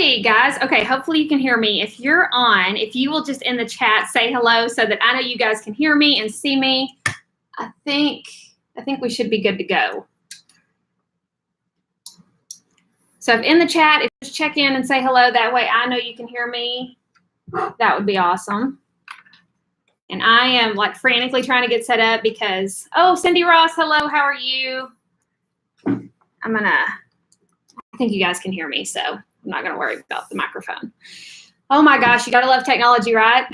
Hey guys, okay, hopefully you can hear me. If you're on, if you will just in the chat say hello so that I know you guys can hear me and see me, I think we should be good to go. So if in the chat, if you just check in and say hello, that way I know you can hear me, that would be awesome. And I am like frantically trying to get set up because, oh, Cindy Ross, hello, how are you? I think you guys can hear me, so I'm not gonna worry about the microphone. Oh my gosh, you gotta love technology, right?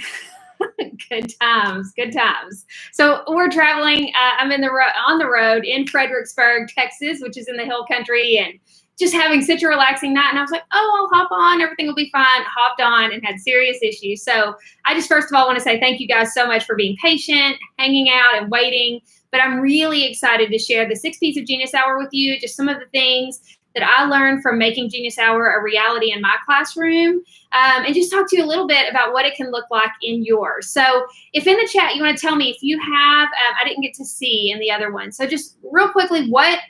Good times, good times. So we're traveling. I'm on the road in Fredericksburg, Texas, which is in the Hill Country, and just having such a relaxing night. And I was like, oh, I'll hop on. Everything will be fine. Hopped on and had serious issues. So I just first of all want to say thank you guys so much for being patient, hanging out, and waiting. But I'm really excited to share the 6 P's of Genius Hour with you. Just some of the things that I learned from making Genius Hour a reality in my classroom, and just talk to you a little bit about what it can look like in yours. So if in the chat you want to tell me if you have, I didn't get to see in the other one. So just real quickly, what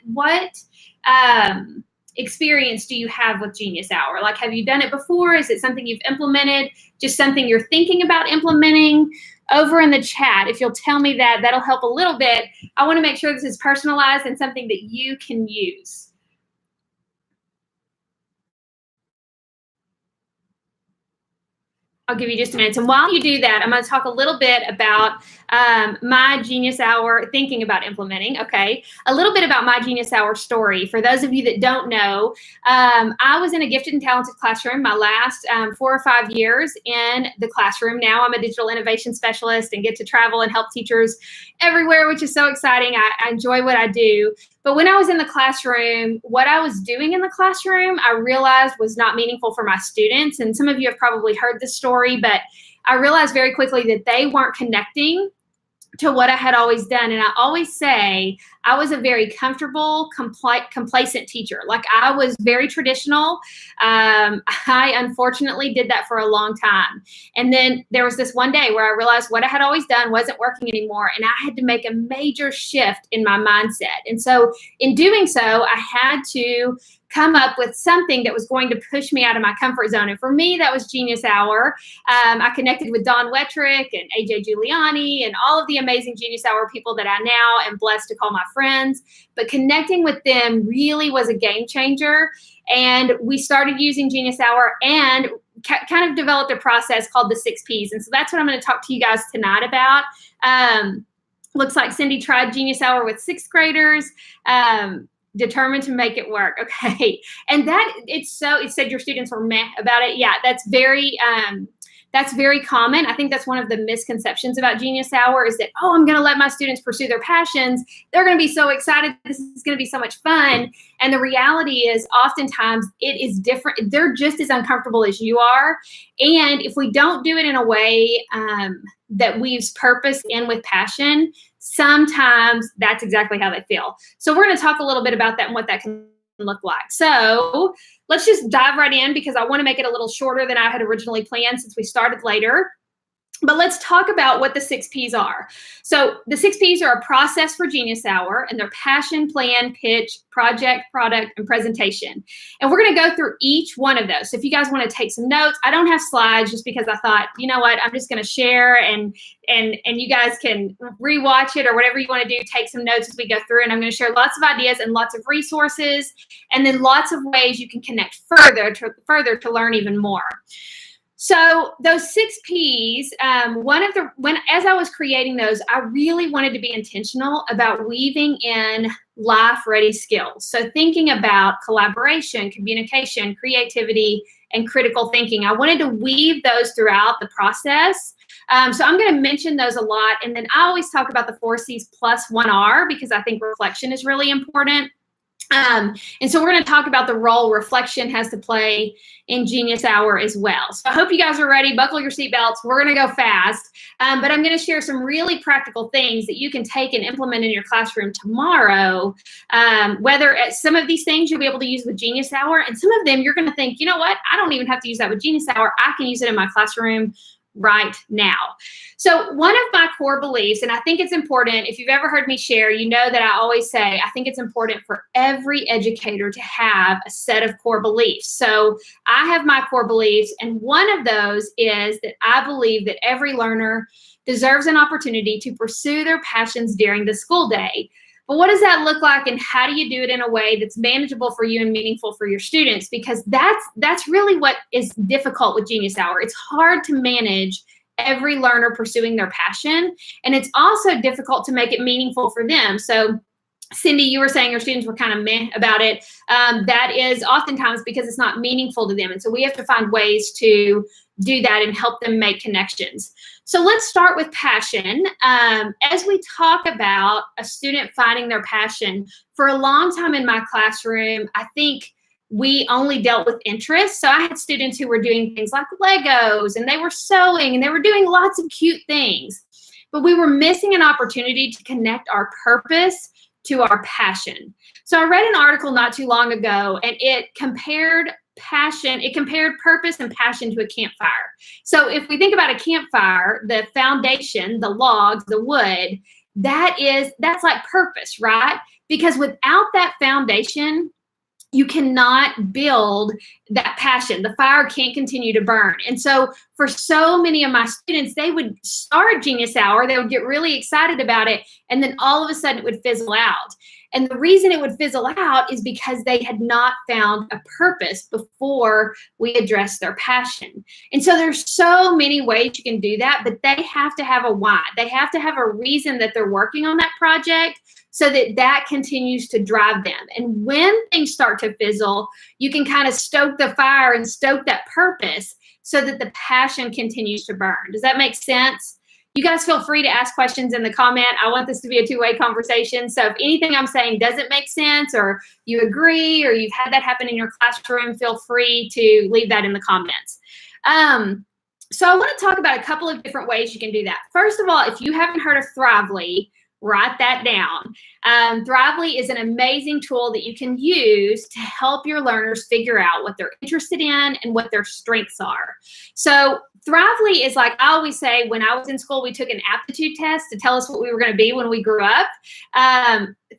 experience do you have with Genius Hour? Like, have you done it before? Is it something you've implemented? Just something you're thinking about implementing? Over in the chat, if you'll tell me that, that'll help a little bit. I want to make sure this is personalized and something that you can use. I'll give you just a minute. And while you do that, I'm going to talk a little bit about my Genius Hour, thinking about implementing, okay? A little bit about my Genius Hour story. For those of you that don't know, I was in a gifted and talented classroom my last 4 or 5 years in the classroom. Now I'm a digital innovation specialist and get to travel and help teachers everywhere, which is so exciting. I enjoy what I do. But when I was in the classroom, what I was doing in the classroom, I realized was not meaningful for my students. And some of you have probably heard this story, but I realized very quickly that they weren't connecting to what I had always done. And I always say I was a very comfortable, complacent teacher. Like, I was very traditional. I unfortunately did that for a long time. And then there was this one day where I realized what I had always done wasn't working anymore. And I had to make a major shift in my mindset. And so in doing so, I had to come up with something that was going to push me out of my comfort zone. And for me, that was Genius Hour. I connected with Don Wettrick and AJ Giuliani and all of the amazing Genius Hour people that I now am blessed to call my friends. But connecting with them really was a game changer. And we started using Genius Hour and kind of developed a process called the 6 P's. And so that's what I'm going to talk to you guys tonight about. Looks like Cindy tried Genius Hour with 6th graders. Determined to make it work. Okay. And that it said your students were meh about it. Yeah, that's very common. I think that's one of the misconceptions about Genius Hour is that, oh, I'm going to let my students pursue their passions. They're going to be so excited. This is going to be so much fun. And the reality is oftentimes it is different. They're just as uncomfortable as you are. And if we don't do it in a way that weaves purpose in with passion, sometimes that's exactly how they feel. So we're going to talk a little bit about that and what that can look like. So let's just dive right in because I want to make it a little shorter than I had originally planned since we started later. But let's talk about what the 6 P's are. So the 6 P's are a process for Genius Hour, and they're passion, plan, pitch, project, product, and presentation. And we're going to go through each one of those. So if you guys want to take some notes, I don't have slides just because I thought, you know what, I'm just going to share and you guys can rewatch it or whatever you want to do, take some notes as we go through. And I'm going to share lots of ideas and lots of resources, and then lots of ways you can connect further to learn even more. So those 6 P's, as I was creating those, I really wanted to be intentional about weaving in life-ready skills. So thinking about collaboration, communication, creativity, and critical thinking. I wanted to weave those throughout the process. So I'm going to mention those a lot. And then I always talk about the 4 C's plus 1 R because I think reflection is really important. And so we're going to talk about the role reflection has to play in Genius Hour as well. So I hope you guys are ready. Buckle your seatbelts. We're going to go fast. But I'm going to share some really practical things that you can take and implement in your classroom tomorrow. Whether some of these things you'll be able to use with Genius Hour, and some of them you're going to think, you know what? I don't even have to use that with Genius Hour. I can use it in my classroom right now. So one of my core beliefs, and I think it's important, if you've ever heard me share, you know that I always say, I think it's important for every educator to have a set of core beliefs. So I have my core beliefs, and one of those is that I believe that every learner deserves an opportunity to pursue their passions during the school day. But what does that look like, and how do you do it in a way that's manageable for you and meaningful for your students? Because that's really what is difficult with Genius Hour. It's hard to manage every learner pursuing their passion, and it's also difficult to make it meaningful for them. So Cindy, you were saying your students were kind of meh about it. That is oftentimes because it's not meaningful to them. And so we have to find ways to do that and help them make connections. So let's start with passion. As we talk about a student finding their passion, for a long time in my classroom, I think we only dealt with interests. So I had students who were doing things like Legos, and they were sewing, and they were doing lots of cute things. But we were missing an opportunity to connect our purpose to our passion. So I read an article not too long ago, and it compared purpose and passion to a campfire. So if we think about a campfire, the foundation, the logs, the wood, that's like purpose, right? Because without that foundation, you cannot build that passion. The fire can't continue to burn. And so for so many of my students, they would start Genius Hour, they would get really excited about it, and then all of a sudden it would fizzle out. And the reason it would fizzle out is because they had not found a purpose before we addressed their passion. And so there's so many ways you can do that, but they have to have a why. They have to have a reason that they're working on that project, so that continues to drive them. And when things start to fizzle, you can kind of stoke the fire and stoke that purpose so that the passion continues to burn. Does that make sense? You guys feel free to ask questions in the comment. I want this to be a two-way conversation. So if anything I'm saying doesn't make sense, or you agree, or you've had that happen in your classroom, feel free to leave that in the comments. So I want to talk about a couple of different ways you can do that. First of all, if you haven't heard of Thrively, write that down. Thrively is an amazing tool that you can use to help your learners figure out what they're interested in and what their strengths are. So Thrively is, like I always say, when I was in school, we took an aptitude test to tell us what we were going to be when we grew up.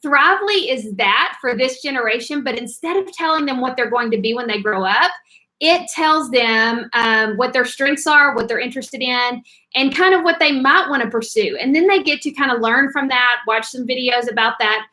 Thrively is that for this generation, but instead of telling them what they're going to be when they grow up, it tells them what their strengths are, what they're interested in, and kind of what they might want to pursue. And then they get to kind of learn from that, watch some videos about that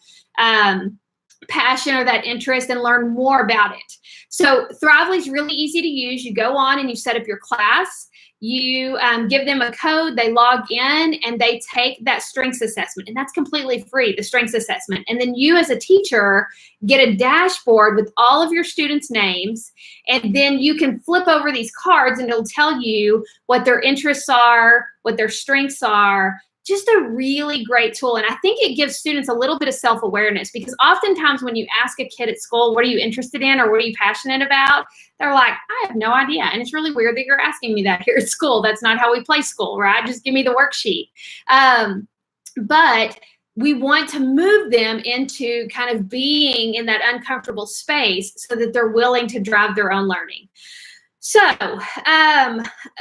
passion or that interest, and learn more about it. So Thrively is really easy to use. You go on and you set up your class. You give them a code, they log in, and they take that strengths assessment. And that's completely free, the strengths assessment. And then you as a teacher get a dashboard with all of your students' names. And then you can flip over these cards, and it'll tell you what their interests are, what their strengths are. Just a really great tool. And I think it gives students a little bit of self-awareness, because oftentimes when you ask a kid at school, what are you interested in or what are you passionate about? They're like, I have no idea. And it's really weird that you're asking me that here at school. That's not how we play school, right? Just give me the worksheet. But we want to move them into kind of being in that uncomfortable space so that they're willing to drive their own learning. So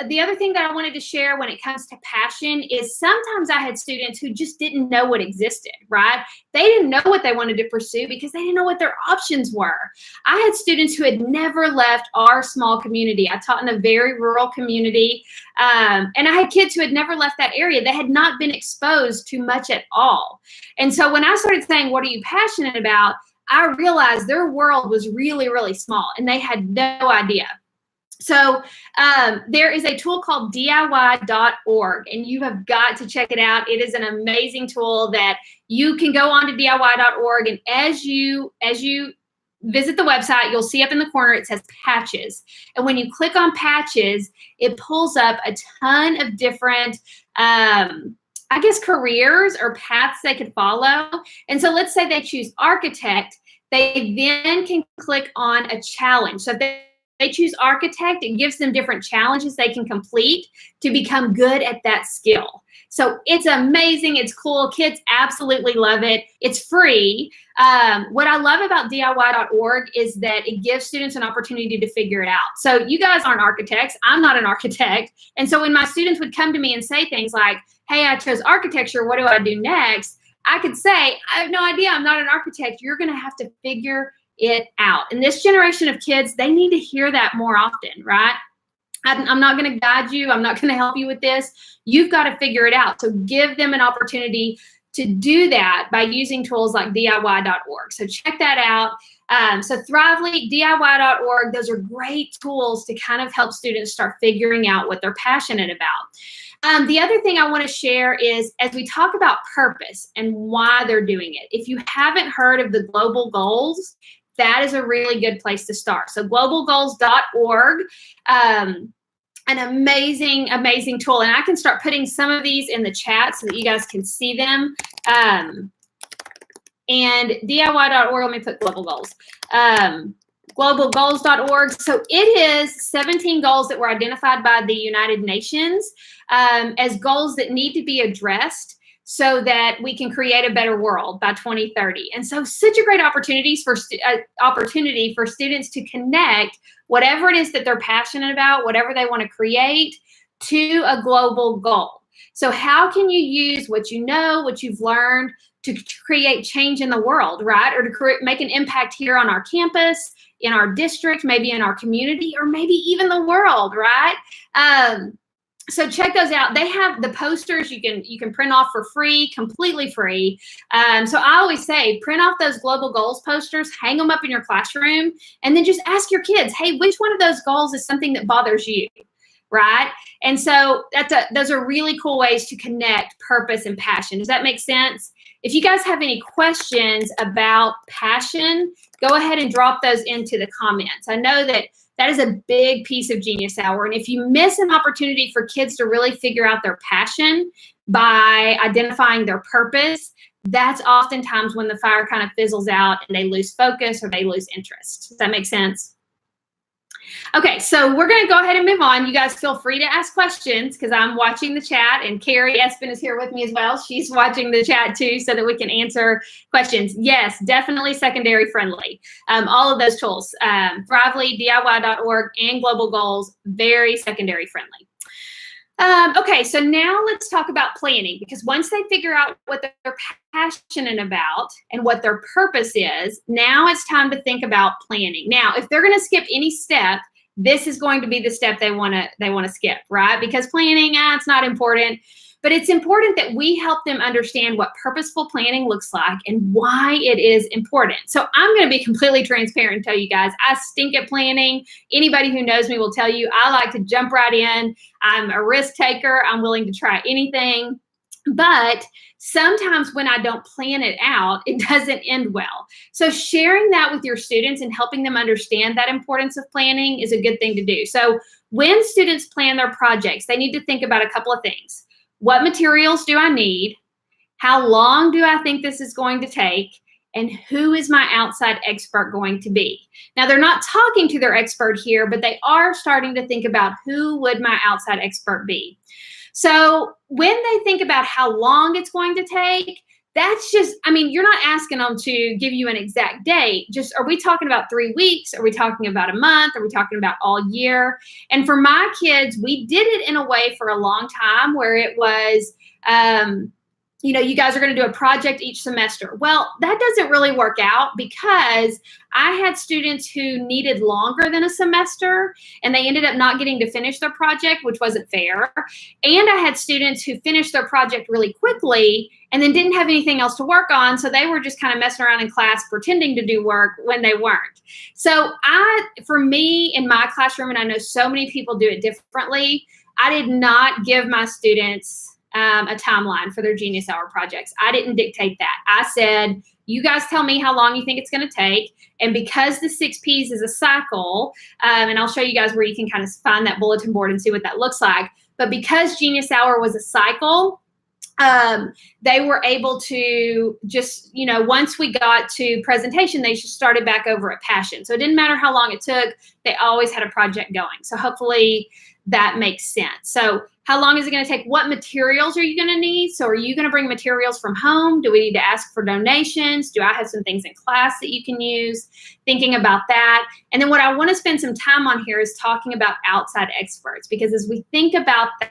the other thing that I wanted to share when it comes to passion is sometimes I had students who just didn't know what existed, right? They didn't know what they wanted to pursue because they didn't know what their options were. I had students who had never left our small community. I taught in a very rural community, and I had kids who had never left that area. They had not been exposed to much at all. And so when I started saying, what are you passionate about? I realized their world was really, really small, and they had no idea. So there is a tool called DIY.org, and you have got to check it out. It is an amazing tool that you can go on to DIY.org, and as you visit the website, you'll see up in the corner it says patches. And when you click on patches, it pulls up a ton of different careers or paths they could follow. And so let's say they choose architect, they then can click on a challenge. So if they they choose architect, it gives them different challenges they can complete to become good at that skill. So it's amazing. It's cool. Kids absolutely love it. It's free. What I love about DIY.org is that it gives students an opportunity to figure it out. So you guys aren't architects. I'm not an architect. And so when my students would come to me and say things like, hey, I chose architecture, what do I do next? I could say, I have no idea. I'm not an architect. You're going to have to figure it out. And this generation of kids, they need to hear that more often, right? I'm not going to guide you. I'm not going to help you with this. You've got to figure it out. So give them an opportunity to do that by using tools like DIY.org. So check that out. So Thrively, DIY.org, those are great tools to kind of help students start figuring out what they're passionate about. The other thing I want to share is, as we talk about purpose and why they're doing it, if you haven't heard of the global goals, that is a really good place to start. So globalgoals.org, an amazing, amazing tool. And I can start putting some of these in the chat so that you guys can see them. And DIY.org, let me put global goals. Globalgoals.org. So it is 17 goals that were identified by the United Nations as goals that need to be addressed so that we can create a better world by 2030. And so such a great opportunity for students to connect whatever it is that they're passionate about, whatever they want to create, to a global goal. So how can you use what you know, what you've learned to create change in the world, right? Or to make an impact here on our campus, in our district, maybe in our community, or maybe even the world, right? So check those out. They have the posters you can print off for free, completely free. So I always say, print off those global goals posters, hang them up in your classroom, and then just ask your kids, hey, which one of those goals is something that bothers you, right? And so those are really cool ways to connect purpose and passion. Does that make sense? If you guys have any questions about passion, go ahead and drop those into the comments. I know that is a big piece of Genius Hour. And if you miss an opportunity for kids to really figure out their passion by identifying their purpose, that's oftentimes when the fire kind of fizzles out and they lose focus or they lose interest. Does that make sense? Okay, so we're going to go ahead and move on. You guys feel free to ask questions because I'm watching the chat, and Carrie Espin is here with me as well. She's watching the chat too so that we can answer questions. Yes, definitely secondary friendly. All of those tools, Thrively, DIY.org, and Global Goals, very secondary friendly. Okay, so now let's talk about planning, because once they figure out what they're passionate about and what their purpose is, now it's time to think about planning. Now, if they're going to skip any step, this is going to be the step they want to skip, right? Because planning, it's not important. But it's important that we help them understand what purposeful planning looks like and why it is important. So I'm going to be completely transparent and tell you guys, I stink at planning. Anybody who knows me will tell you I like to jump right in. I'm a risk taker. I'm willing to try anything. But sometimes when I don't plan it out, it doesn't end well. So sharing that with your students and helping them understand that importance of planning is a good thing to do. So when students plan their projects, they need to think about a couple of things. What materials do I need? How long do I think this is going to take? And who is my outside expert going to be? Now, they're not talking to their expert here, but they are starting to think about who would my outside expert be. So when they think about how long it's going to take, that's just, I mean, you're not asking them to give you an exact date. Just, are we talking about 3 weeks? Are we talking about a month? Are we talking about all year? And for my kids, we did it in a way for a long time where it was, you guys are going to do a project each semester. Well, that doesn't really work out because I had students who needed longer than a semester and they ended up not getting to finish their project, which wasn't fair. And I had students who finished their project really quickly and then didn't have anything else to work on. So they were just kind of messing around in class, pretending to do work when they weren't. So for me in my classroom, and I know so many people do it differently, I did not give my students a timeline for their Genius Hour projects. I didn't dictate that. I said, you guys tell me how long you think it's going to take. And because the 6 Ps is a cycle, and I'll show you guys where you can kind of find that bulletin board and see what that looks like. But because Genius Hour was a cycle, they were able to just, once we got to presentation, they just started back over at Passion. So it didn't matter how long it took. They always had a project going. So hopefully that makes sense. So how long is it going to take? What materials are you going to need? So are you going to bring materials from home? Do we need to ask for donations? Do I have some things in class that you can use? Thinking about that. And then what I want to spend some time on here is talking about outside experts, because as we think about that,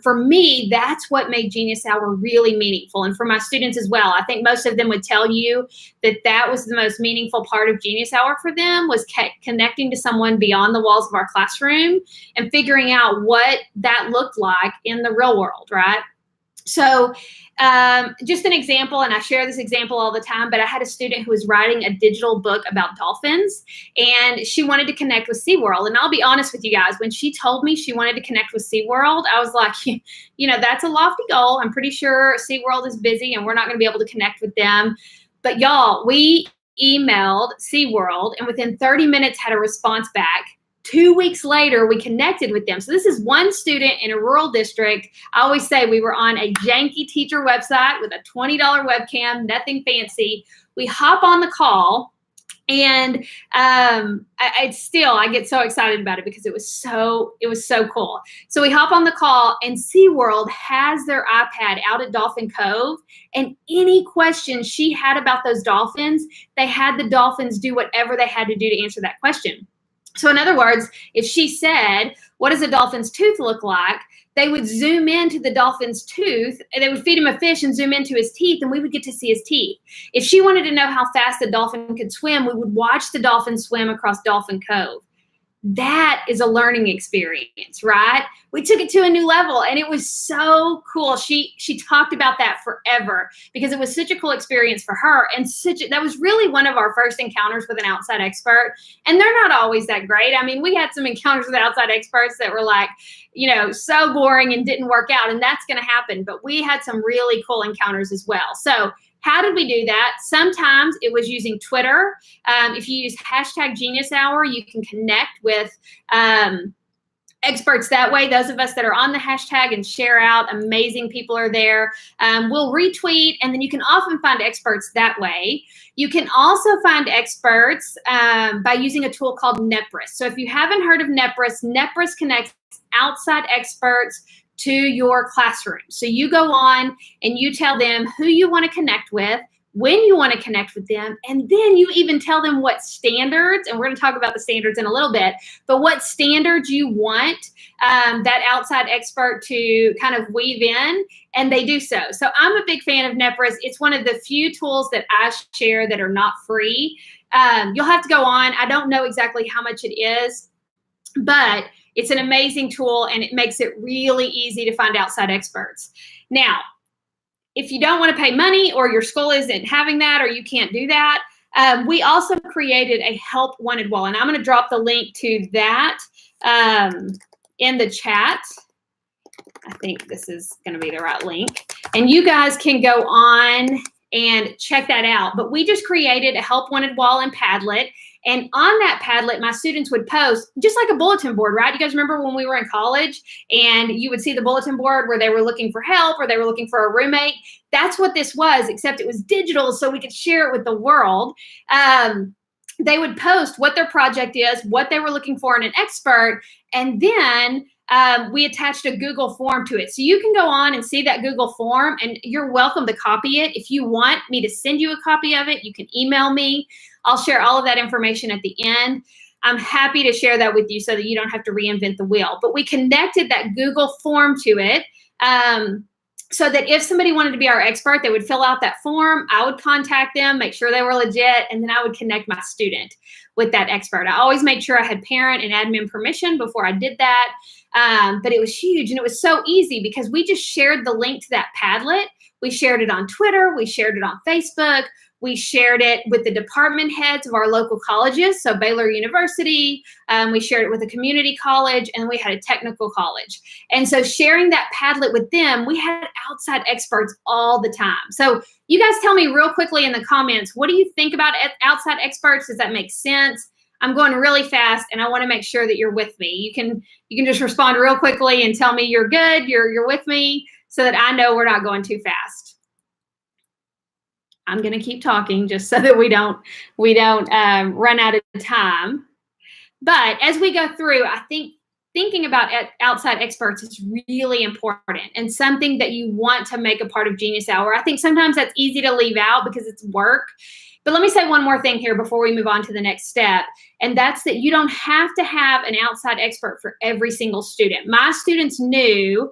for me, that's what made Genius Hour really meaningful. And for my students as well, I think most of them would tell you that that was the most meaningful part of Genius Hour for them, was connecting to someone beyond the walls of our classroom and figuring out what that looked like in the real world, right? So just an example, and I share this example all the time, but I had a student who was writing a digital book about dolphins, and she wanted to connect with SeaWorld. And I'll be honest with you guys, when she told me she wanted to connect with SeaWorld, I was like, that's a lofty goal. I'm pretty sure SeaWorld is busy and we're not going to be able to connect with them. But y'all, we emailed SeaWorld and within 30 minutes had a response back. 2 weeks later, we connected with them. So this is one student in a rural district. I always say we were on a janky teacher website with a $20 webcam, nothing fancy. We hop on the call, and I get so excited about it because it was so cool. So we hop on the call, and SeaWorld has their iPad out at Dolphin Cove, and any questions she had about those dolphins, they had the dolphins do whatever they had to do to answer that question. So in other words, if she said, what does a dolphin's tooth look like? They would zoom into the dolphin's tooth, and they would feed him a fish and zoom into his teeth, and we would get to see his teeth. If she wanted to know how fast the dolphin could swim, we would watch the dolphin swim across Dolphin Cove. That is a learning experience, right? We took it to a new level, and it was so cool. She talked about that forever because it was such a cool experience for her, and that was really one of our first encounters with an outside expert. And they're not always that great. I mean, we had some encounters with outside experts that were like, so boring and didn't work out, and that's going to happen. But we had some really cool encounters as well. So how did we do that? Sometimes it was using Twitter. If you use #GeniusHour, you can connect with experts that way. Those of us that are on the hashtag and share out, amazing people are there. We'll retweet, and then you can often find experts that way. You can also find experts by using a tool called Nepris. So if you haven't heard of Nepris, Nepris connects outside experts to your classroom. So you go on and you tell them who you want to connect with, when you want to connect with them, and then you even tell them what standards, and we're going to talk about the standards in a little bit, but what standards you want that outside expert to kind of weave in, and they do so. So I'm a big fan of Nepris. It's one of the few tools that I share that are not free. You'll have to go on. I don't know exactly how much it is, but it's an amazing tool, and it makes it really easy to find outside experts. Now, if you don't want to pay money, or your school isn't having that, or you can't do that, we also created a Help Wanted wall, and I'm going to drop the link to that in the chat. I think this is going to be the right link, and you guys can go on and check that out. But we just created a Help Wanted wall in Padlet. And on that Padlet, my students would post just like a bulletin board, right? You guys remember when we were in college and you would see the bulletin board where they were looking for help or they were looking for a roommate? That's what this was, except it was digital so we could share it with the world. They would post what their project is, what they were looking for in an expert, and then we attached a Google form to it. So you can go on and see that Google form, and you're welcome to copy it. If you want me to send you a copy of it, you can email me. I'll share all of that information at the end. I'm happy to share that with you so that you don't have to reinvent the wheel. But we connected that Google form to it so that if somebody wanted to be our expert, they would fill out that form. I would contact them, make sure they were legit, and then I would connect my student with that expert. I always made sure I had parent and admin permission before I did that. But it was huge, and it was so easy because we just shared the link to that Padlet. We shared it on Twitter. We shared it on Facebook. We shared it with the department heads of our local colleges, so Baylor University. We shared it with a community college, and we had a technical college. And so sharing that Padlet with them, we had outside experts all the time. So you guys tell me real quickly in the comments, what do you think about outside experts? Does that make sense? I'm going really fast, and I want to make sure that you're with me. You can just respond real quickly and tell me you're good, you're with me. so that I know we're not going too fast. I'm going to keep talking just so that we don't run out of time. But as we go through, I think thinking about outside experts is really important and something that you want to make a part of Genius Hour. I think sometimes that's easy to leave out because it's work. But let me say one more thing here before we move on to the next step, and that's that you don't have to have an outside expert for every single student. My students knew,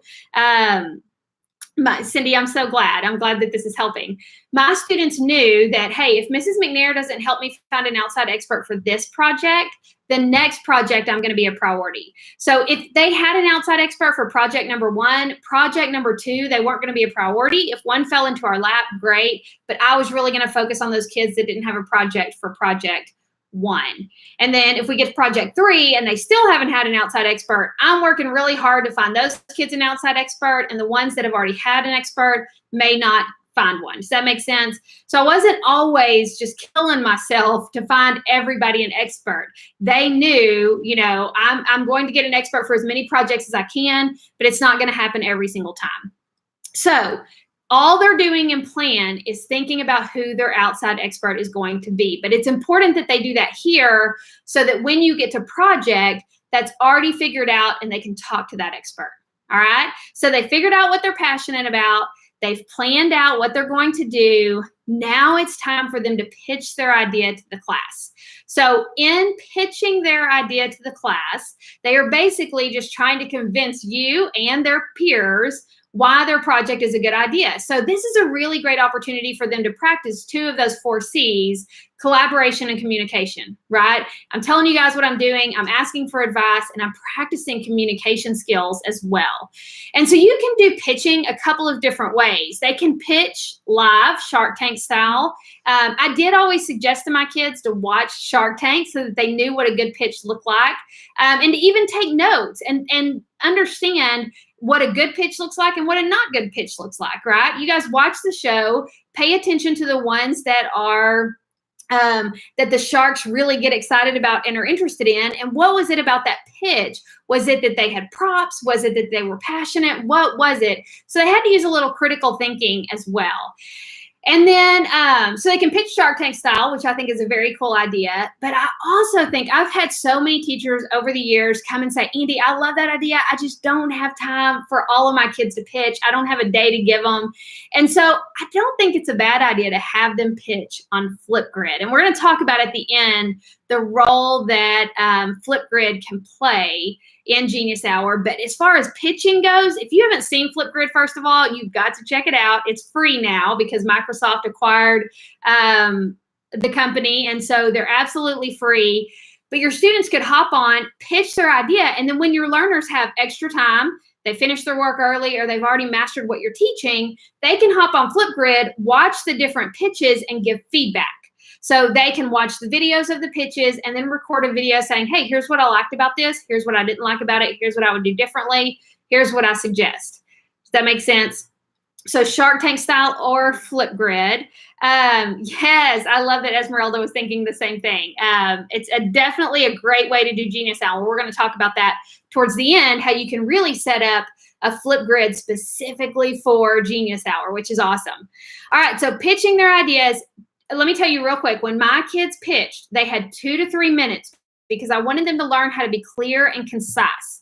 Cindy, I'm so glad. I'm glad that this is helping. My students knew that, hey, if Mrs. McNair doesn't help me find an outside expert for this project, the next project I'm going to be a priority. So if they had an outside expert for project number 1, project number 2, they weren't going to be a priority. If one fell into our lap, great. But I was really going to focus on those kids that didn't have a project for project 1. And then if we get to project 3 and they still haven't had an outside expert, I'm working really hard to find those kids an outside expert, and the ones that have already had an expert may not find one. Does that make sense? So I wasn't always just killing myself to find everybody an expert. They knew, I'm going to get an expert for as many projects as I can, but it's not going to happen every single time. So all they're doing in plan is thinking about who their outside expert is going to be. But it's important that they do that here so that when you get to project, that's already figured out and they can talk to that expert. All right? So they figured out what they're passionate about. They've planned out what they're going to do. Now it's time for them to pitch their idea to the class. So in pitching their idea to the class, they are basically just trying to convince you and their peers why their project is a good idea. So this is a really great opportunity for them to practice 2 of those 4 C's, collaboration and communication, right? I'm telling you guys what I'm doing. I'm asking for advice and I'm practicing communication skills as well. And so you can do pitching a couple of different ways. They can pitch live, Shark Tank style. I did always suggest to my kids to watch Shark Tank so that they knew what a good pitch looked like, and to even take notes and understand what a good pitch looks like and what a not good pitch looks like, right? You guys watch the show, pay attention to the ones that are that the sharks really get excited about and are interested in. And what was it about that pitch? Was it that they had props? Was it that they were passionate? What was it? So they had to use a little critical thinking as well. And then, so they can pitch Shark Tank style, which I think is a very cool idea. But I also think I've had so many teachers over the years come and say, Andy, I love that idea. I just don't have time for all of my kids to pitch. I don't have a day to give them. And so I don't think it's a bad idea to have them pitch on Flipgrid. And we're going to talk about at the end the role that Flipgrid can play in Genius Hour. But as far as pitching goes, if you haven't seen Flipgrid, first of all, you've got to check it out. It's free now because Microsoft acquired the company. And so they're absolutely free. But your students could hop on, pitch their idea. And then when your learners have extra time, they finish their work early, or they've already mastered what you're teaching, they can hop on Flipgrid, watch the different pitches, and give feedback. So they can watch the videos of the pitches and then record a video saying, hey, here's what I liked about this. Here's what I didn't like about it. Here's what I would do differently. Here's what I suggest. Does that make sense? So Shark Tank style or Flipgrid. Yes, I love that Esmeralda was thinking the same thing. It's definitely a great way to do Genius Hour. We're going to talk about that towards the end, how you can really set up a Flipgrid specifically for Genius Hour, which is awesome. All right, so pitching their ideas. Let me tell you real quick, when my kids pitched, they had 2 to 3 minutes because I wanted them to learn how to be clear and concise.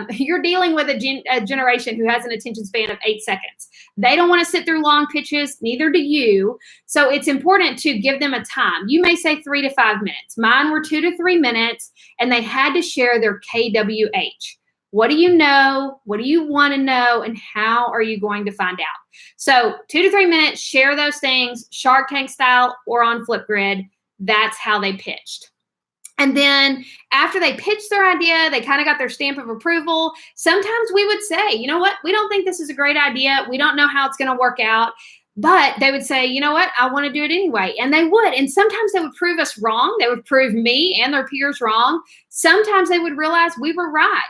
You're dealing with a generation who has an attention span of 8 seconds. They don't want to sit through long pitches, neither do you. So it's important to give them a time. You may say 3 to 5 minutes. Mine were 2 to 3 minutes, and they had to share their KWH. What do you know? What do you want to know? And how are you going to find out? So 2 to 3 minutes, share those things, Shark Tank style or on Flipgrid. That's how they pitched. And then after they pitched their idea, they kind of got their stamp of approval. Sometimes we would say, you know what? We don't think this is a great idea. We don't know how it's going to work out. But they would say, you know what? I want to do it anyway. And they would. And sometimes they would prove us wrong. They would prove me and their peers wrong. Sometimes they would realize we were right.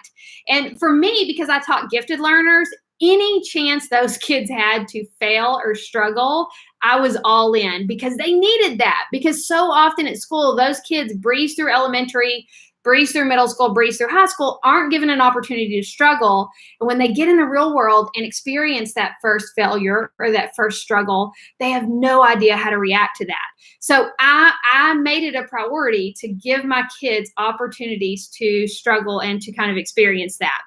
And for me, because I taught gifted learners, any chance those kids had to fail or struggle, I was all in because they needed that. Because so often at school, those kids breeze through elementary, breeze through middle school, breeze through high school, aren't given an opportunity to struggle. And when they get in the real world and experience that first failure or that first struggle, they have no idea how to react to that. So I made it a priority to give my kids opportunities to struggle and to kind of experience that.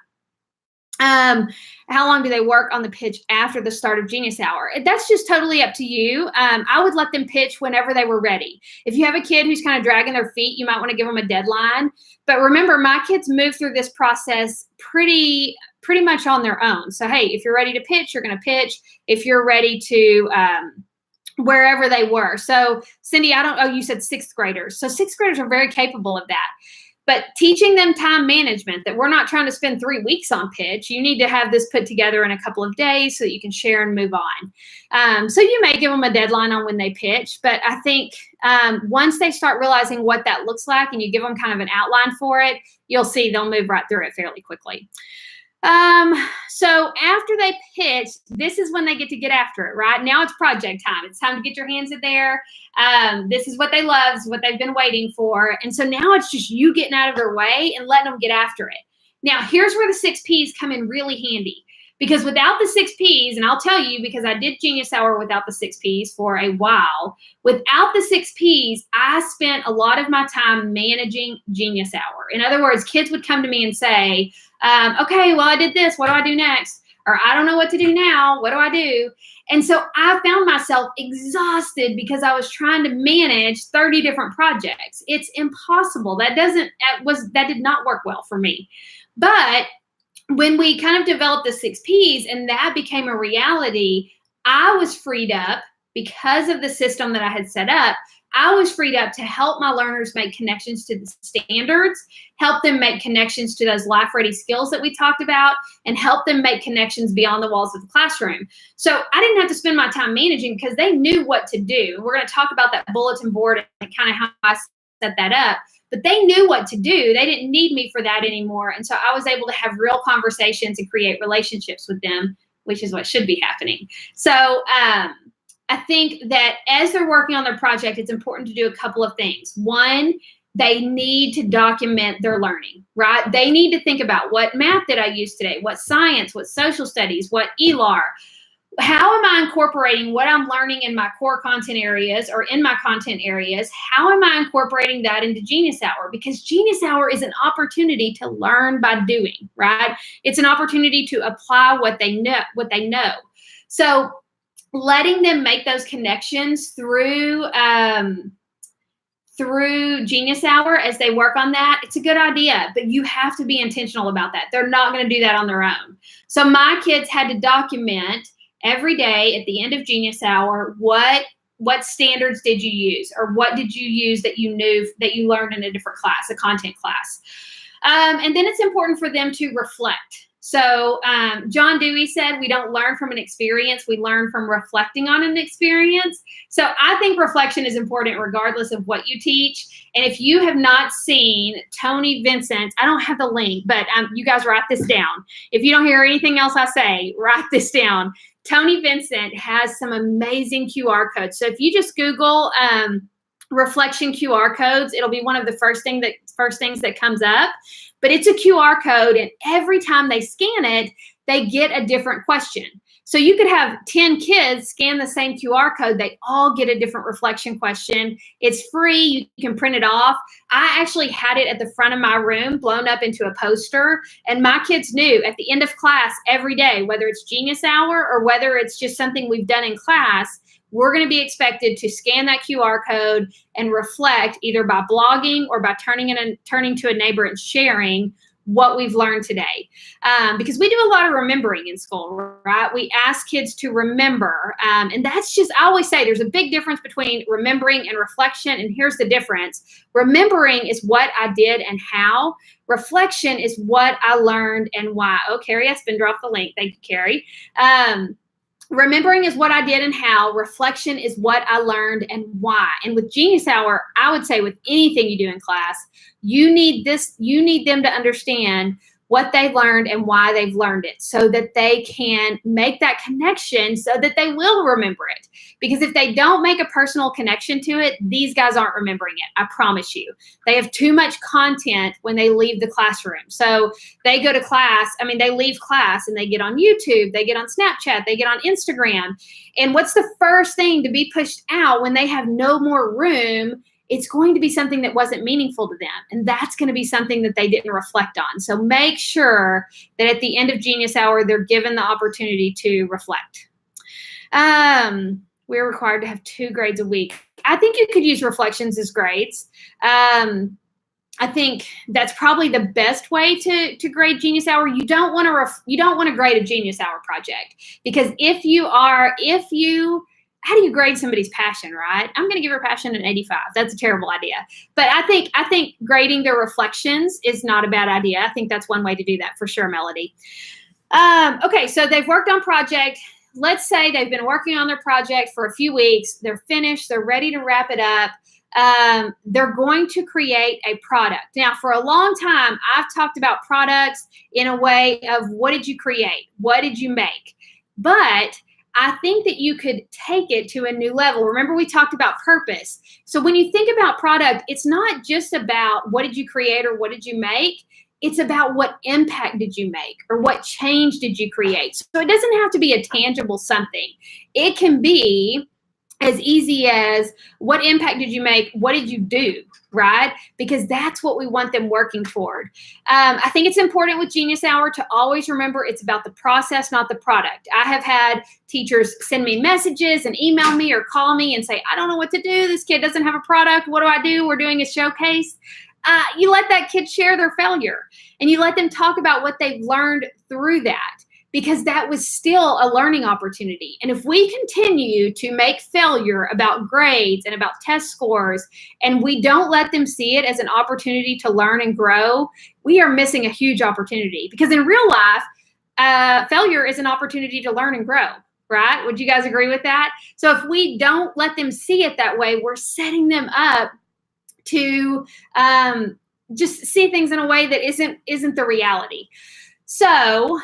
How long do they work on the pitch after the start of Genius Hour? That's just totally up to you. I would let them pitch whenever they were ready. If you have a kid who's kind of dragging their feet, you might want to give them a deadline. But remember, my kids move through this process pretty much on their own. So, hey, if you're ready to pitch, you're going to pitch. If you're ready to wherever they were. So, Cindy, you said sixth graders. So sixth graders are very capable of that. But teaching them time management, that we're not trying to spend 3 weeks on pitch. You need to have this put together in a couple of days so that you can share and move on. So you may give them a deadline on when they pitch, but I think once they start realizing what that looks like and you give them kind of an outline for it, you'll see they'll move right through it fairly quickly. So after they pitch, this is when they get to get after it, right? Now it's project time. It's time to get your hands in there. This is what they love, this is what they've been waiting for. And so now it's just you getting out of their way and letting them get after it. Now, here's where the 6 Ps come in really handy. Because without the 6 Ps, and I'll tell you because I did Genius Hour without the 6 Ps for a while, without the 6 Ps, I spent a lot of my time managing Genius Hour. In other words, kids would come to me and say, okay, well, I did this. What do I do next? Or I don't know what to do now. What do I do? And so I found myself exhausted because I was trying to manage 30 different projects. It's impossible. That did not work well for me. But when we kind of developed the 6 Ps and that became a reality, I was freed up because of the system that I had set up. I was freed up to help my learners make connections to the standards, help them make connections to those life-ready skills that we talked about, and help them make connections beyond the walls of the classroom. So I didn't have to spend my time managing because they knew what to do. We're going to talk about that bulletin board and kind of how I set that up. But they knew what to do. They didn't need me for that anymore. And so I was able to have real conversations and create relationships with them, which is what should be happening. So I think that as they're working on their project, it's important to do a couple of things. One, they need to document their learning, right? They need to think about what math did I use today? What science, what social studies, what ELAR? How am I incorporating what I'm learning in my core content areas or in my content areas? How am I incorporating that into Genius Hour? Because Genius Hour is an opportunity to learn by doing, right? It's an opportunity to apply what they know. So letting them make those connections through Genius Hour as they work on that, it's a good idea, but you have to be intentional about that. They're not going to do that on their own. So my kids had to document every day at the end of Genius Hour, what standards did you use, or what did you use that you knew that you learned in a different class, a content class. And then it's important for them to reflect. So John Dewey said, we don't learn from an experience, we learn from reflecting on an experience. So I think reflection is important regardless of what you teach. And if you have not seen Tony Vincent, I don't have the link, but you guys write this down. If you don't hear anything else I say, write this down. Tony Vincent has some amazing QR codes. So if you just Google reflection QR codes, it'll be one of the first things that comes up. But it's a QR code, and every time they scan it, they get a different question. So you could have 10 kids scan the same QR code. They all get a different reflection question. It's free. You can print it off. I actually had it at the front of my room, blown up into a poster. And my kids knew at the end of class every day, whether it's Genius Hour or whether it's just something we've done in class, we're going to be expected to scan that QR code and reflect either by blogging or by turning to a neighbor and sharing what we've learned today. Because we do a lot of remembering in school, right? We ask kids to remember. And that's just, I always say there's a big difference between remembering and reflection. And here's the difference. Remembering is what I did and how. Reflection is what I learned and why. Oh, Carrie, I spin dropped the link. Thank you, Carrie. Remembering is what I did and how. Reflection is what I learned and why. And with Genius Hour, I would say with anything you do in class, you need them to understand what they learned and why they've learned it, so that they can make that connection so that they will remember it. Because if they don't make a personal connection to it, these guys aren't remembering it. I promise you. They have too much content when they leave the classroom. So they go to class, they leave class and they get on YouTube, they get on Snapchat, they get on Instagram. And what's the first thing to be pushed out when they have no more room? It's going to be something that wasn't meaningful to them. And that's going to be something that they didn't reflect on. So make sure that at the end of Genius Hour, they're given the opportunity to reflect. We're required to have 2 grades a week. I think you could use reflections as grades. I think that's probably the best way to grade Genius Hour. You don't want to grade a Genius Hour project, because how do you grade somebody's passion, right? I'm going to give her passion an 85. That's a terrible idea. But I think grading their reflections is not a bad idea. I think that's one way to do that for sure, Melody. Okay, so they've worked on project. Let's say they've been working on their project for a few weeks. They're finished. They're ready to wrap it up. They're going to create a product. Now, for a long time, I've talked about products in a way of, what did you create? What did you make? But I think that you could take it to a new level. Remember, we talked about purpose. So when you think about product, it's not just about what did you create or what did you make. It's about what impact did you make or what change did you create. So it doesn't have to be a tangible something. It can be as easy as, what impact did you make? What did you do, right? Because that's what we want them working toward. I think it's important with Genius Hour to always remember it's about the process, not the product. I have had teachers send me messages and email me or call me and say, I don't know what to do. This kid doesn't have a product. What do I do? We're doing a showcase. You let that kid share their failure, and you let them talk about what they've learned through that, because that was still a learning opportunity. And if we continue to make failure about grades and about test scores, and we don't let them see it as an opportunity to learn and grow, we are missing a huge opportunity. Because in real life, failure is an opportunity to learn and grow, right? Would you guys agree with that? So if we don't let them see it that way, we're setting them up to just see things in a way that isn't the reality. So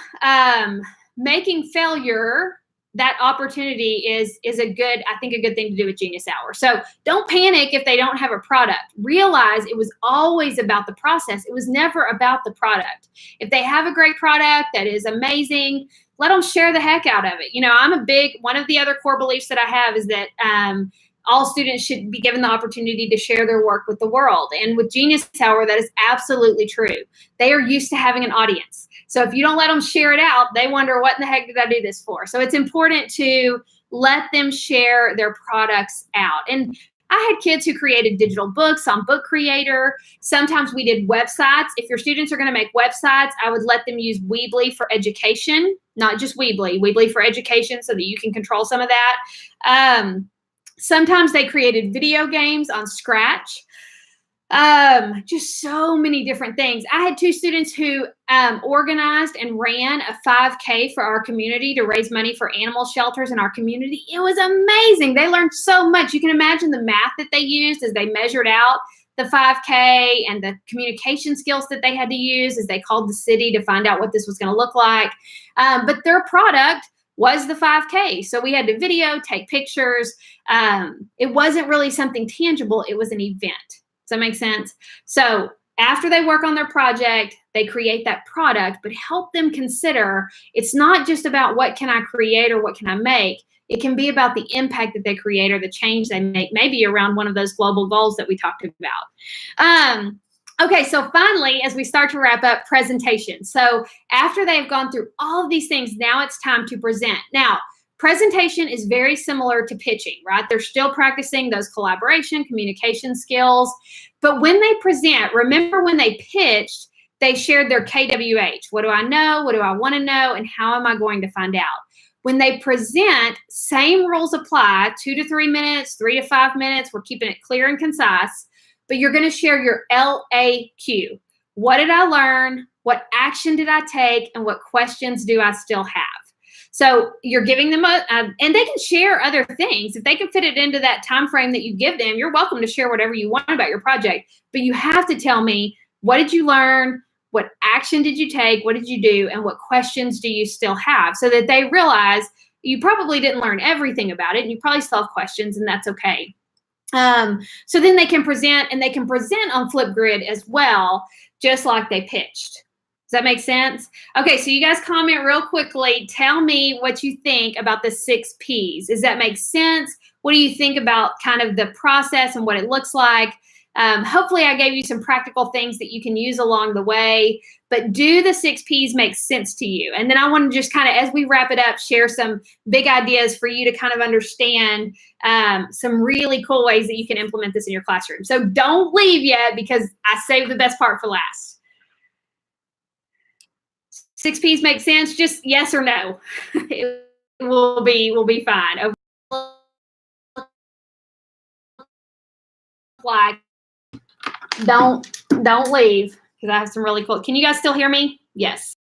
making failure that opportunity is a good thing to do with Genius Hour. So don't panic if they don't have a product. Realize it was always about the process. It was never about the product. If they have a great product that is amazing, let them share the heck out of it. One of the other core beliefs that I have is that all students should be given the opportunity to share their work with the world. And with Genius Hour, that is absolutely true. They are used to having an audience. So if you don't let them share it out, they wonder, what in the heck did I do this for? So it's important to let them share their products out. And I had kids who created digital books on Book Creator. Sometimes we did websites. If your students are going to make websites, I would let them use Weebly for education, not just Weebly for education, so that you can control some of that. Sometimes they created video games on Scratch. Just so many different things. I had 2 students who organized and ran a 5K for our community to raise money for animal shelters in our community. It was amazing. They learned so much. You can imagine the math that they used as they measured out the 5K and the communication skills that they had to use as they called the city to find out what this was going to look like. But their product was the 5K. So we had to video, take pictures. It wasn't really something tangible. It was an event. Does that make sense? So after they work on their project, they create that product, but help them consider it's not just about what can I create or what can I make. It can be about the impact that they create or the change they make, maybe around one of those global goals that we talked about. Okay, so finally, as we start to wrap up, presentation. So after they've gone through all of these things, now it's time to present. Now, presentation is very similar to pitching, right? They're still practicing those collaboration, communication skills. But when they present, remember when they pitched, they shared their KWH. What do I know? What do I want to know? And how am I going to find out? When they present, same rules apply, 2 to 3 minutes, 3 to 5 minutes. We're keeping it clear and concise. But you're going to share your LAQ. What did I learn? What action did I take? And what questions do I still have? So you're giving them and they can share other things. If they can fit it into that time frame that you give them, you're welcome to share whatever you want about your project. But you have to tell me, what did you learn? what action did you take, what did you do, and what questions do you still have, so that they realize you probably didn't learn everything about it, and you probably still have questions, and that's okay. So then they can present, and they can present on Flipgrid as well, just like they pitched. Does that make sense? Okay, so you guys comment real quickly. Tell me what you think about the 6 Ps. Does that make sense? What do you think about kind of the process and what it looks like? Hopefully I gave you some practical things that you can use along the way, but do the 6 Ps make sense to you? And then I want to just kind of, as we wrap it up, share some big ideas for you to kind of understand some really cool ways that you can implement this in your classroom. So don't leave yet, because I saved the best part for last. 6 Ps make sense? Just yes or no. It will be fine. Like, don't leave, because I have some really cool. Can you guys still hear me? Yes.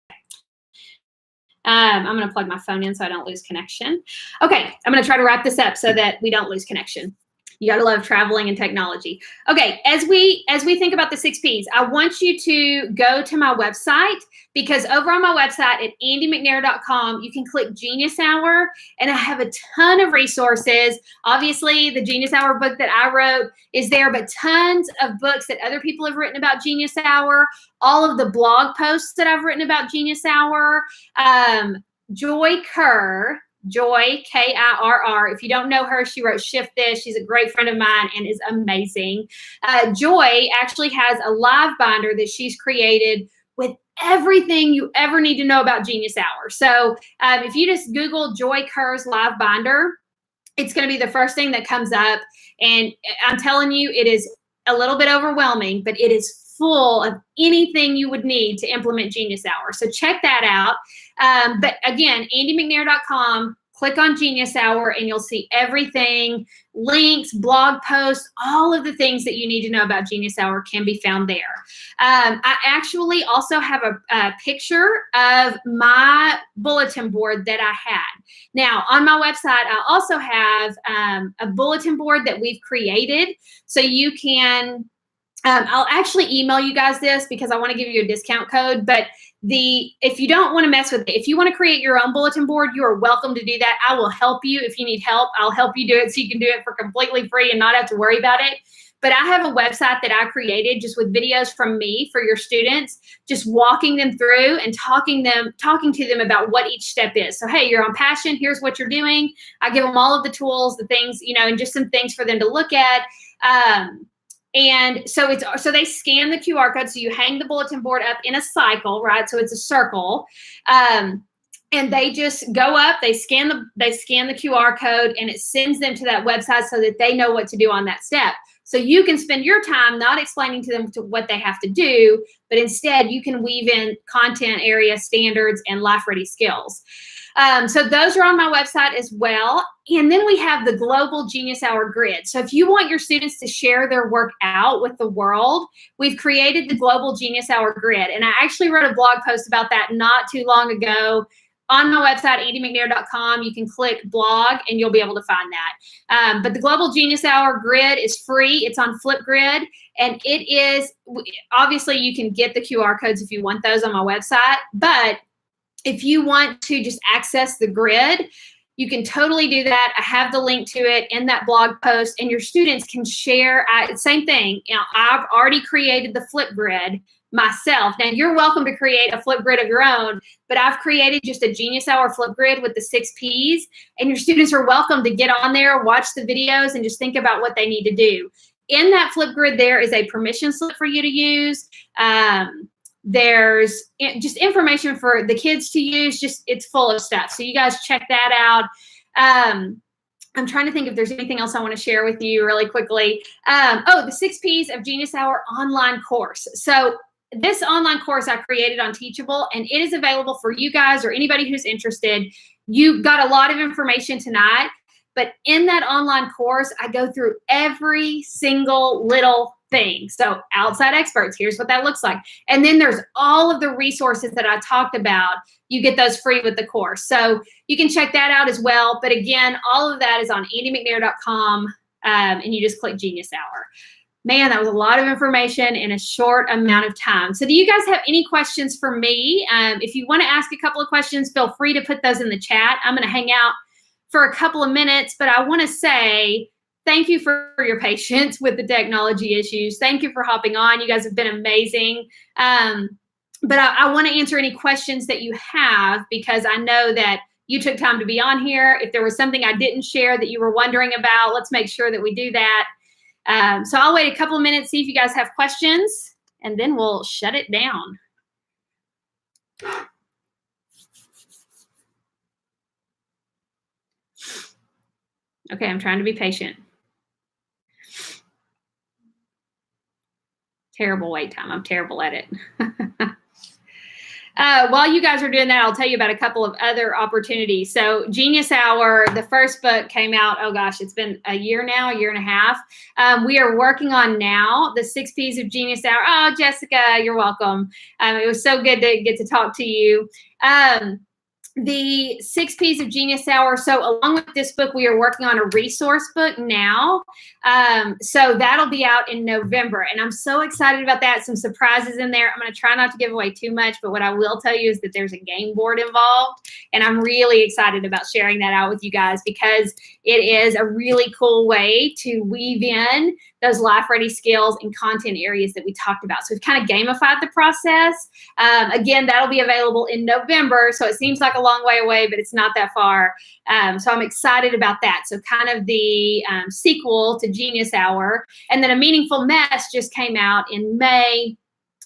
I'm going to plug my phone in so I don't lose connection. Okay, I'm going to try to wrap this up so that we don't lose connection. You got to love traveling and technology. Okay, as we think about the 6 Ps, I want you to go to my website, because over on my website at andymcnair.com, you can click Genius Hour, and I have a ton of resources. Obviously, the Genius Hour book that I wrote is there, but tons of books that other people have written about Genius Hour, all of the blog posts that I've written about Genius Hour. Joy Kerr, Joy, Kirr. If you don't know her, she wrote Shift This. She's a great friend of mine and is amazing. Joy actually has a live binder that she's created with everything you ever need to know about Genius Hour. So if you just Google Joy Kerr's live binder, it's going to be the first thing that comes up. And I'm telling you, it is a little bit overwhelming, but it is full of anything you would need to implement Genius Hour. So check that out. But again, andymcnair.com, click on Genius Hour, and you'll see everything, links, blog posts, all of the things that you need to know about Genius Hour can be found there. I actually also have a picture of my bulletin board that I had. Now, on my website, I also have a bulletin board that we've created, so you can I'll actually email you guys this, because I want to give you a discount code. But if you don't want to mess with it, if you want to create your own bulletin board, you are welcome to do that. I will help you. If you need help, I'll help you do it, so you can do it for completely free and not have to worry about it. But I have a website that I created just with videos from me for your students, just walking them through and talking to them about what each step is. So, hey, you're on Passion. Here's what you're doing. I give them all of the tools, the things, and just some things for them to look at. And so they scan the QR code. So you hang the bulletin board up in a cycle, right? So it's a circle. And they just go up, they scan the QR code, and it sends them to that website so that they know what to do on that step. So you can spend your time not explaining to them what they have to do, but instead you can weave in content area standards and life-ready skills. So those are on my website as well. And then we have the Global Genius Hour Grid. So if you want your students to share their work out with the world, we've created the Global Genius Hour Grid. And I actually wrote a blog post about that not too long ago. On my website, andymcnair.com, you can click blog and you'll be able to find that. But the Global Genius Hour Grid is free. It's on Flipgrid. And it is, obviously you can get the QR codes if you want those on my website. But if you want to just access the grid, you can totally do that. I have the link to it in that blog post, and your students can share. Same thing. I've already created the Flipgrid myself. Now, you're welcome to create a Flipgrid of your own, but I've created just a Genius Hour Flipgrid with the 6 Ps, and your students are welcome to get on there, watch the videos, and just think about what they need to do. In that Flipgrid, there is a permission slip for you to use. There's just information for the kids to use. It's full of stuff. So you guys check that out. I'm trying to think if there's anything else I want to share with you really quickly. The 6 Ps of Genius Hour online course. So this online course I created on Teachable, and it is available for you guys or anybody who's interested. You got a lot of information tonight, but in that online course, I go through every single little thing. So outside experts, here's what that looks like. And then there's all of the resources that I talked about. You get those free with the course. So you can check that out as well. But again, all of that is on andymcnair.com, and you just click Genius Hour. Man, that was a lot of information in a short amount of time. So do you guys have any questions for me? If you want to ask a couple of questions, feel free to put those in the chat. I'm going to hang out for a couple of minutes, but I want to say thank you for your patience with the technology issues. Thank you for hopping on. You guys have been amazing. But I want to answer any questions that you have, because I know that you took time to be on here. If there was something I didn't share that you were wondering about, let's make sure that we do that. So I'll wait a couple of minutes, see if you guys have questions, and then we'll shut it down. Okay, I'm trying to be patient. Terrible wait time. I'm terrible at it. While you guys are doing that, I'll tell you about a couple of other opportunities. So Genius Hour, the first book came out, oh gosh, it's been a year now, a year and a half. We are working on now the 6 P's of Genius Hour. Oh, Jessica, you're welcome. It was so good to get to talk to you. The 6 P's of Genius Hour. So along with this book, we are working on a resource book now. So that'll be out in November. And I'm so excited about that. Some surprises in there. I'm going to try not to give away too much, but what I will tell you is that there's a game board involved. And I'm really excited about sharing that out with you guys, because it is a really cool way to weave in those life-ready skills and content areas that we talked about. So we've kind of gamified the process. Again, that'll be available in November. So it seems like a long way away, but it's not that far. So I'm excited about that. So kind of the sequel to Genius Hour. And then A Meaningful Mess just came out in May.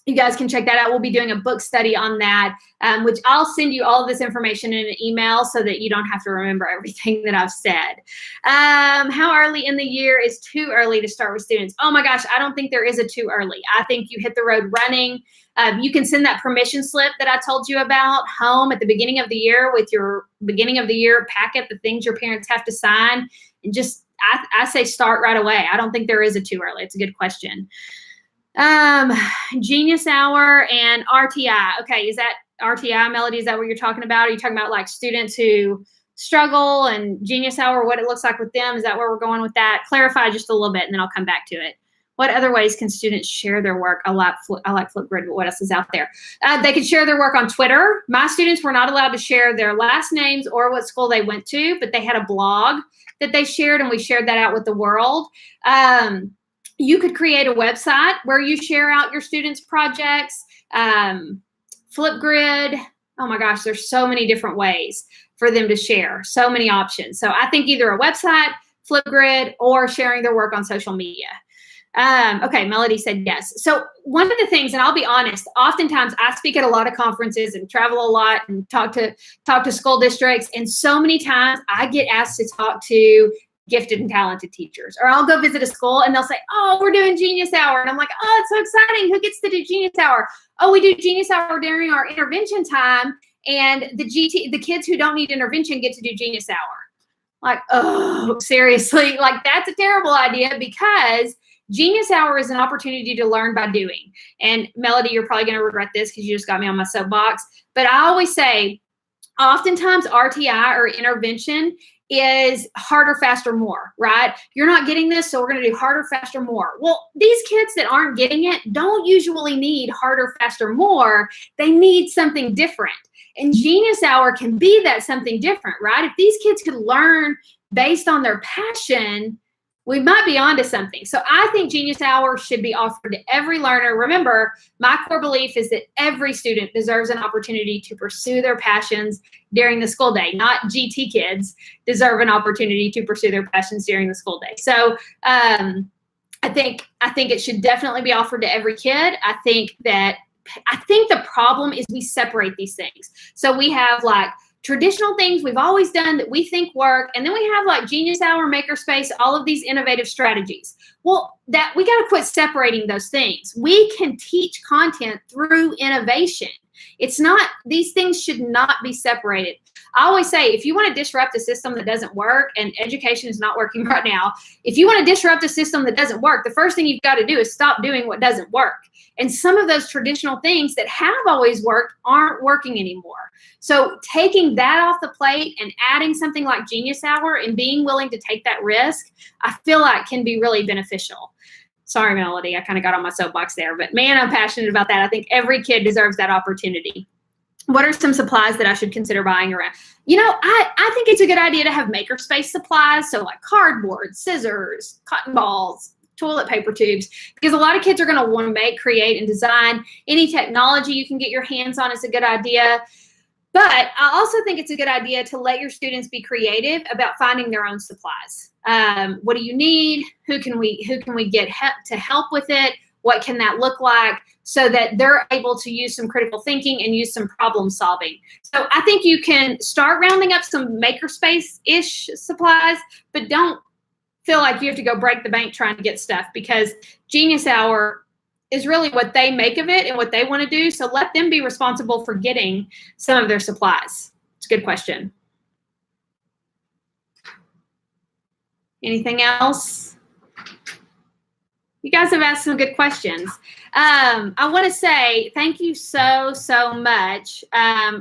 You guys can check that out. We'll be doing a book study on that, which I'll send you all of this information in an email so that you don't have to remember everything that I've said. How early in the year is too early to start with students? Oh my gosh, I don't think there is a too early. I think you hit the road running. You can send that permission slip that I told you about home at the beginning of the year with your beginning of the year packet, the things your parents have to sign, and just, I say start right away. I don't think there is a too early. It's a good question. Genius Hour and RTI. Okay, is that RTI, Melody? Is that what you're talking about? Are you talking about like students who struggle and Genius Hour, what it looks like with them? Is that where we're going with that? Clarify just a little bit and then I'll come back to it. What other ways can students share their work? I like Flipgrid, but what else is out there? They can share their work on Twitter. My students were not allowed to share their last names or what school they went to, but they had a blog that they shared, and we shared that out with the world. You could create a website where you share out your students' projects. Flipgrid, oh my gosh, there's so many different ways for them to share, so many options. So I think either a website, Flipgrid, or sharing their work on social media. Okay, Melody said yes. So one of the things, and I'll be honest, oftentimes I speak at a lot of conferences and travel a lot and talk to school districts, and so many times I get asked to talk to gifted and talented teachers, or I'll go visit a school and they'll say, oh, we're doing Genius Hour. And I'm like, oh, it's so exciting. Who gets to do Genius Hour? Oh, we do Genius Hour during our intervention time. And the kids who don't need intervention get to do Genius Hour. Like, oh, seriously, like that's a terrible idea, because Genius Hour is an opportunity to learn by doing. And Melody, you're probably going to regret this because you just got me on my soapbox. But I always say, oftentimes RTI or intervention is harder, faster, more, right? You're not getting this, so we're going to do harder, faster, more. Well, these kids that aren't getting it don't usually need harder, faster, more. They need something different. And Genius Hour can be that something different, right? If these kids could learn based on their passion, we might be onto something. So I think Genius Hour should be offered to every learner. Remember, my core belief is that every student deserves an opportunity to pursue their passions during the school day. Not GT kids deserve an opportunity to pursue their passions during the school day. So I think it should definitely be offered to every kid. I think the problem is we separate these things. So we have like traditional things we've always done that we think work, and then we have like Genius Hour, Makerspace, all of these innovative strategies. Well, that we got to quit separating those things. We can teach content through innovation. It's not, these things should not be separated. I always say, if you want to disrupt a system that doesn't work, and education is not working right now, if you want to disrupt a system that doesn't work, the first thing you've got to do is stop doing what doesn't work. And some of those traditional things that have always worked aren't working anymore. So taking that off the plate and adding something like Genius Hour and being willing to take that risk, I feel like can be really beneficial. Sorry, Melody, I kind of got on my soapbox there, but man, I'm passionate about that. I think every kid deserves that opportunity. What are some supplies that I should consider buying around? I think it's a good idea to have Makerspace supplies. So like cardboard, scissors, cotton balls, toilet paper tubes, because a lot of kids are going to want to make, create, and design. Any technology you can get your hands on is a good idea. But I also think it's a good idea to let your students be creative about finding their own supplies. What do you need? Who can we get to help with it? What can that look like? So that they're able to use some critical thinking and use some problem solving. So I think you can start rounding up some Makerspace-ish supplies, but don't feel like you have to go break the bank trying to get stuff, because Genius Hour is really what they make of it and what they want to do. So let them be responsible for getting some of their supplies. It's a good question. Anything else? You guys have asked some good questions. I want to say thank you so much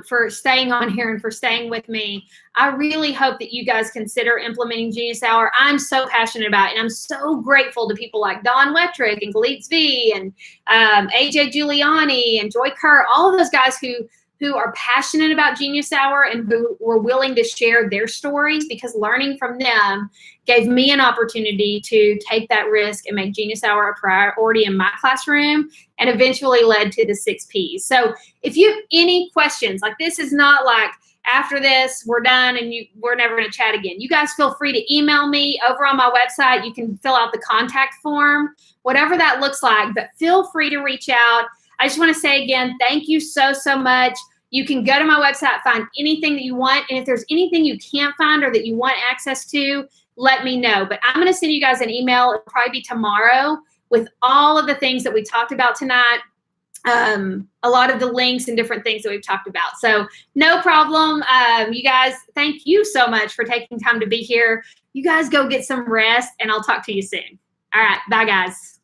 for staying on here and for staying with me. I really hope that you guys consider implementing Genius Hour. I'm so passionate about it, and I'm so grateful to people like Don Wettrick and Galitz V and AJ Giuliani and Joy Kerr, all of those guys who are passionate about Genius Hour and who were willing to share their stories, because learning from them gave me an opportunity to take that risk and make Genius Hour a priority in my classroom, and eventually led to the 6 Ps. So if you have any questions, like this is not like after this we're done and we're never going to chat again. You guys feel free to email me over on my website. You can fill out the contact form, whatever that looks like, but feel free to reach out. I just want to say again, thank you so much. You can go to my website, find anything that you want. And if there's anything you can't find or that you want access to, let me know. But I'm going to send you guys an email. It'll probably be tomorrow with all of the things that we talked about tonight. A lot of the links and different things that we've talked about. So no problem. You guys, thank you so much for taking time to be here. You guys go get some rest, and I'll talk to you soon. All right. Bye, guys.